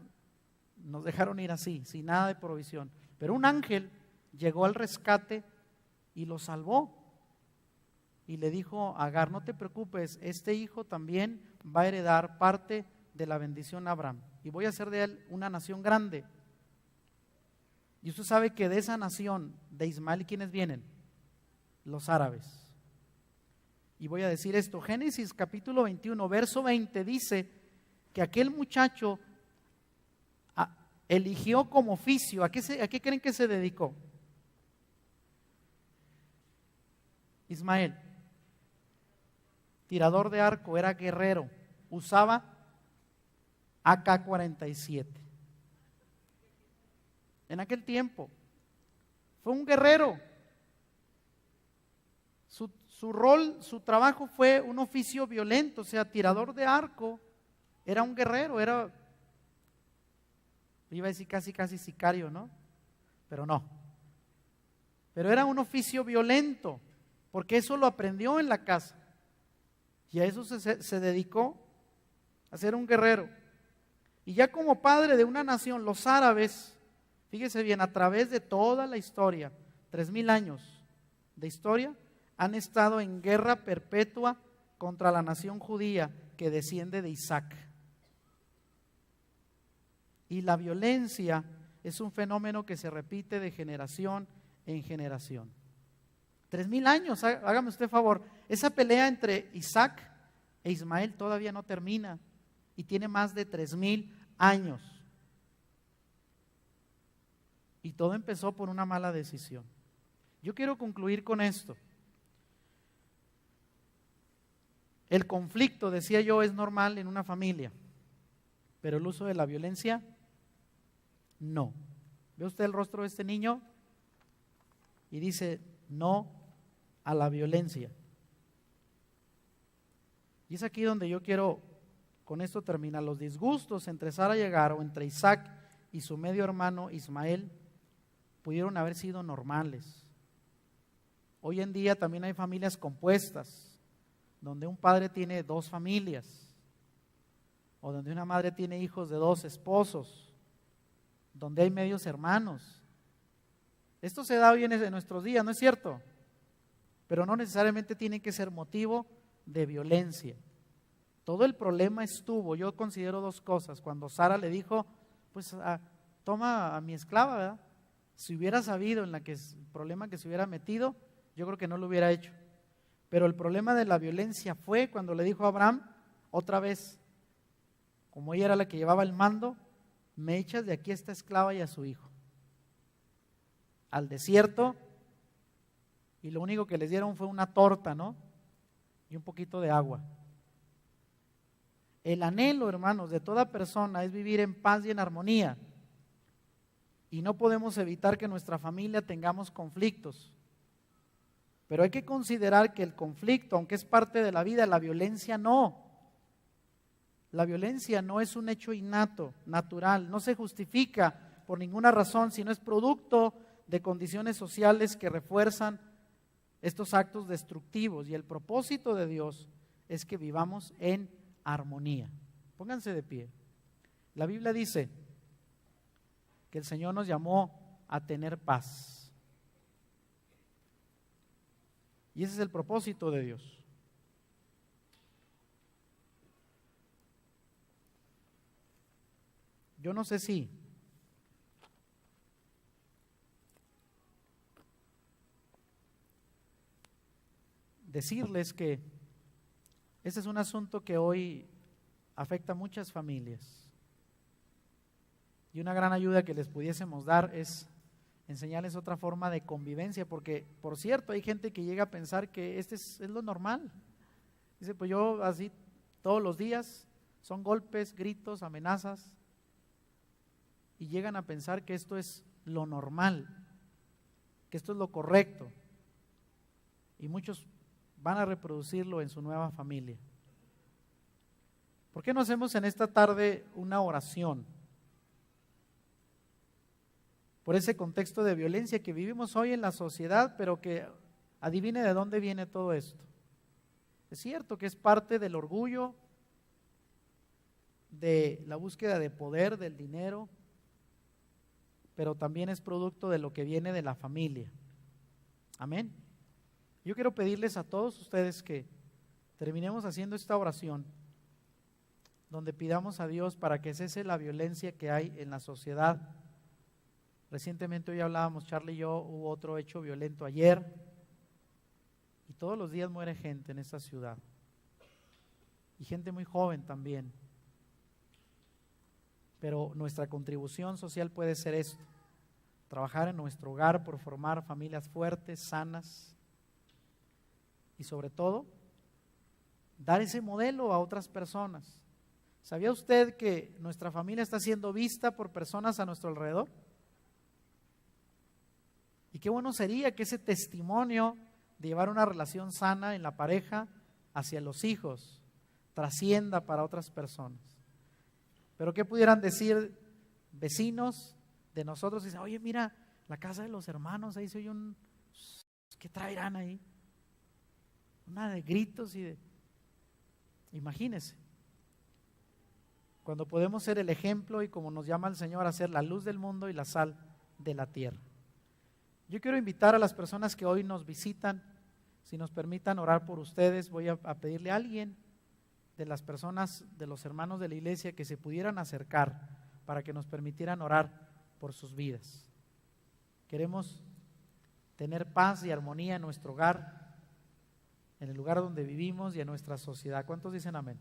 nos dejaron ir así, sin nada de provisión. Pero un ángel llegó al rescate y lo salvó. Y le dijo a Agar, no te preocupes, este hijo también va a heredar parte de la bendición a Abraham. Y voy a hacer de él una nación grande. Y usted sabe que de esa nación de Ismael, ¿quiénes vienen? Los árabes. Y voy a decir esto, Génesis capítulo 21, verso 20 dice que aquel muchacho eligió como oficio, ¿a qué creen que se dedicó? Ismael, tirador de arco, era guerrero, usaba AK-47. En aquel tiempo, fue un guerrero. Su rol, su trabajo fue un oficio violento, o sea, tirador de arco, era un guerrero, Iba a decir casi sicario, ¿no? Pero no. Pero era un oficio violento, porque eso lo aprendió en la casa. Y a eso se dedicó, a ser un guerrero. Y ya como padre de una nación, los árabes, fíjese bien, a través de toda la historia, 3000 años de historia, han estado en guerra perpetua contra la nación judía que desciende de Isaac. Y la violencia es un fenómeno que se repite de generación en generación. 3000 años, hágame usted favor. Esa pelea entre Isaac e Ismael todavía no termina y tiene más de 3000 años. Y todo empezó por una mala decisión. Yo quiero concluir con esto. El conflicto, decía yo, es normal en una familia, pero el uso de la violencia, no. ¿Ve usted el rostro de este niño? Y dice, no a la violencia. Y es aquí donde yo quiero, con esto terminar. Los disgustos entre Sara y Agar o entre Isaac y su medio hermano Ismael pudieron haber sido normales. Hoy en día también hay familias compuestas, donde un padre tiene 2 familias, o donde una madre tiene hijos de 2 esposos, donde hay medios hermanos. Esto se da hoy en nuestros días, ¿no es cierto? Pero no necesariamente tiene que ser motivo de violencia. Todo el problema estuvo, yo considero 2 cosas. Cuando Sara le dijo, pues toma a mi esclava, ¿verdad? Si hubiera sabido el problema que se hubiera metido, yo creo que no lo hubiera hecho. Pero el problema de la violencia fue cuando le dijo a Abraham, otra vez, como ella era la que llevaba el mando, me echas de aquí a esta esclava y a su hijo al desierto, y lo único que les dieron fue una torta, ¿no? Y un poquito de agua. El anhelo, hermanos, de toda persona es vivir en paz y en armonía. Y no podemos evitar que en nuestra familia tengamos conflictos. Pero hay que considerar que el conflicto, aunque es parte de la vida, la violencia no. La violencia no es un hecho innato, natural, no se justifica por ninguna razón, sino es producto de condiciones sociales que refuerzan estos actos destructivos. Y el propósito de Dios es que vivamos en armonía. Pónganse de pie. La Biblia dice que el Señor nos llamó a tener paz. Y ese es el propósito de Dios. Yo no sé si decirles que este es un asunto que hoy afecta a muchas familias. Y una gran ayuda que les pudiésemos dar es enseñarles otra forma de convivencia, porque, por cierto, hay gente que llega a pensar que este es lo normal. Dice, pues yo así todos los días, son golpes, gritos, amenazas, y llegan a pensar que esto es lo normal, que esto es lo correcto, y muchos van a reproducirlo en su nueva familia. ¿Por qué no hacemos en esta tarde una oración por ese contexto de violencia que vivimos hoy en la sociedad, pero que adivine de dónde viene todo esto? Es cierto que es parte del orgullo, de la búsqueda de poder, del dinero, pero también es producto de lo que viene de la familia. Amén. Yo quiero pedirles a todos ustedes que terminemos haciendo esta oración, donde pidamos a Dios para que cese la violencia que hay en la sociedad. Recientemente hoy hablábamos, Charlie y yo, hubo otro hecho violento ayer, y todos los días muere gente en esta ciudad, y gente muy joven también. Pero nuestra contribución social puede ser esto: trabajar en nuestro hogar por formar familias fuertes, sanas, y sobre todo, dar ese modelo a otras personas. ¿Sabía usted que nuestra familia está siendo vista por personas a nuestro alrededor? Y qué bueno sería que ese testimonio de llevar una relación sana en la pareja hacia los hijos trascienda para otras personas. Pero ¿qué pudieran decir vecinos de nosotros dicen, oye, mira, la casa de los hermanos, ahí se oye un... ¿Qué traerán ahí? Una de gritos y de... Imagínense. Cuando podemos ser el ejemplo y como nos llama el Señor a ser la luz del mundo y la sal de la tierra. Yo quiero invitar a las personas que hoy nos visitan, si nos permitan orar por ustedes, voy a pedirle a alguien de las personas, de los hermanos de la iglesia que se pudieran acercar para que nos permitieran orar por sus vidas. Queremos tener paz y armonía en nuestro hogar, en el lugar donde vivimos y en nuestra sociedad. ¿Cuántos dicen amén?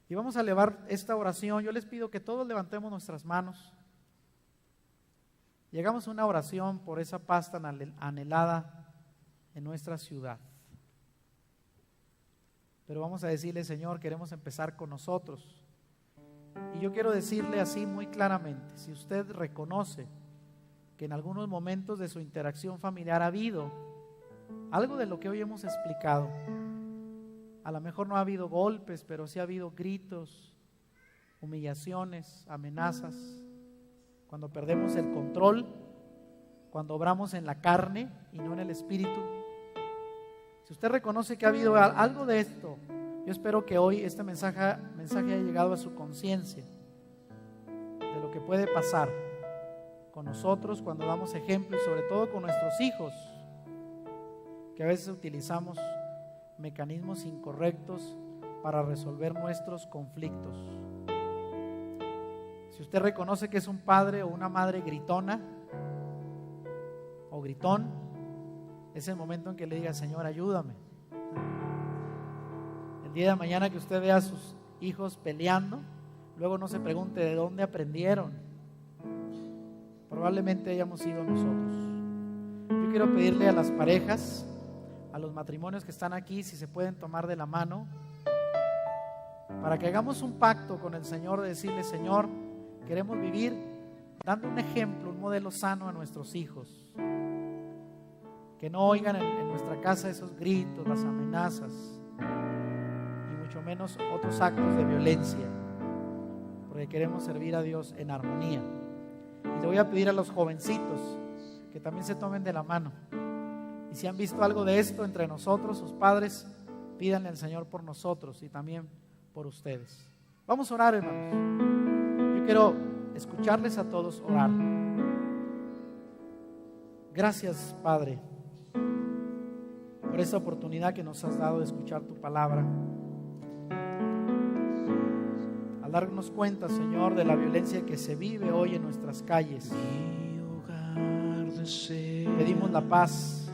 Y vamos a elevar esta oración. Yo les pido que todos levantemos nuestras manos y hagamos una oración por esa paz tan anhelada en nuestra ciudad. Pero vamos a decirle, Señor, queremos empezar con nosotros. Y yo quiero decirle así muy claramente, si usted reconoce que en algunos momentos de su interacción familiar ha habido algo de lo que hoy hemos explicado, a lo mejor no ha habido golpes, pero sí ha habido gritos, humillaciones, amenazas, cuando perdemos el control, cuando obramos en la carne y no en el espíritu. Si usted reconoce que ha habido algo de esto, yo espero que hoy este mensaje haya llegado a su conciencia de lo que puede pasar con nosotros cuando damos ejemplo y sobre todo con nuestros hijos, que a veces utilizamos mecanismos incorrectos para resolver nuestros conflictos. Si usted reconoce que es un padre o una madre gritona o gritón, es el momento en que le diga, Señor, ayúdame. El día de mañana que usted vea a sus hijos peleando, luego no se pregunte de dónde aprendieron. Probablemente hayamos sido nosotros. Yo quiero pedirle a las parejas, a los matrimonios que están aquí, si se pueden tomar de la mano, para que hagamos un pacto con el Señor de decirle, Señor, queremos vivir dando un ejemplo, un modelo sano a nuestros hijos, que no oigan en nuestra casa esos gritos, las amenazas y mucho menos otros actos de violencia, porque queremos servir a Dios en armonía. Y le voy a pedir a los jovencitos que también se tomen de la mano. Y si han visto algo de esto entre nosotros, sus padres, pídanle al Señor por nosotros y también por ustedes. Vamos a orar, hermanos. Yo quiero escucharles a todos orar. Gracias, Padre, por esta oportunidad que nos has dado de escuchar tu palabra. Al darnos cuenta, Señor, de la violencia que se vive hoy en nuestras calles, pedimos la paz,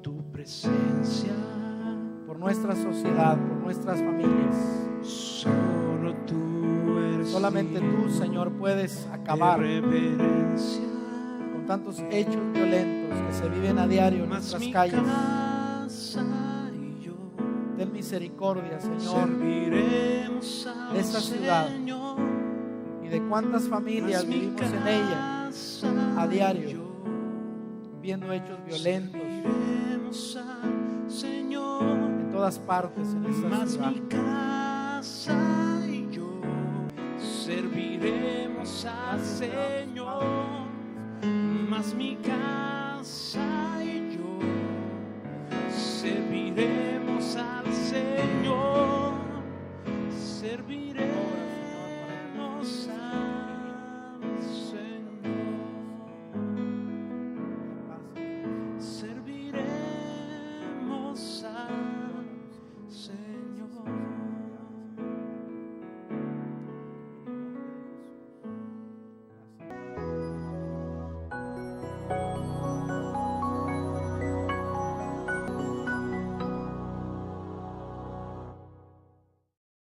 tu presencia, por nuestra sociedad, por nuestras familias. Solo tú eres Solamente tú, Señor, puedes acabar con tantos hechos violentos que se viven a diario en nuestras calles. Ten misericordia, Señor, de esta ciudad y de cuántas familias vivimos en ella a diario, viendo hechos violentos en todas partes en esta ciudad. Mi casa y yo serviremos al Señor, más mi casa y yo serviremos al Señor, serviremos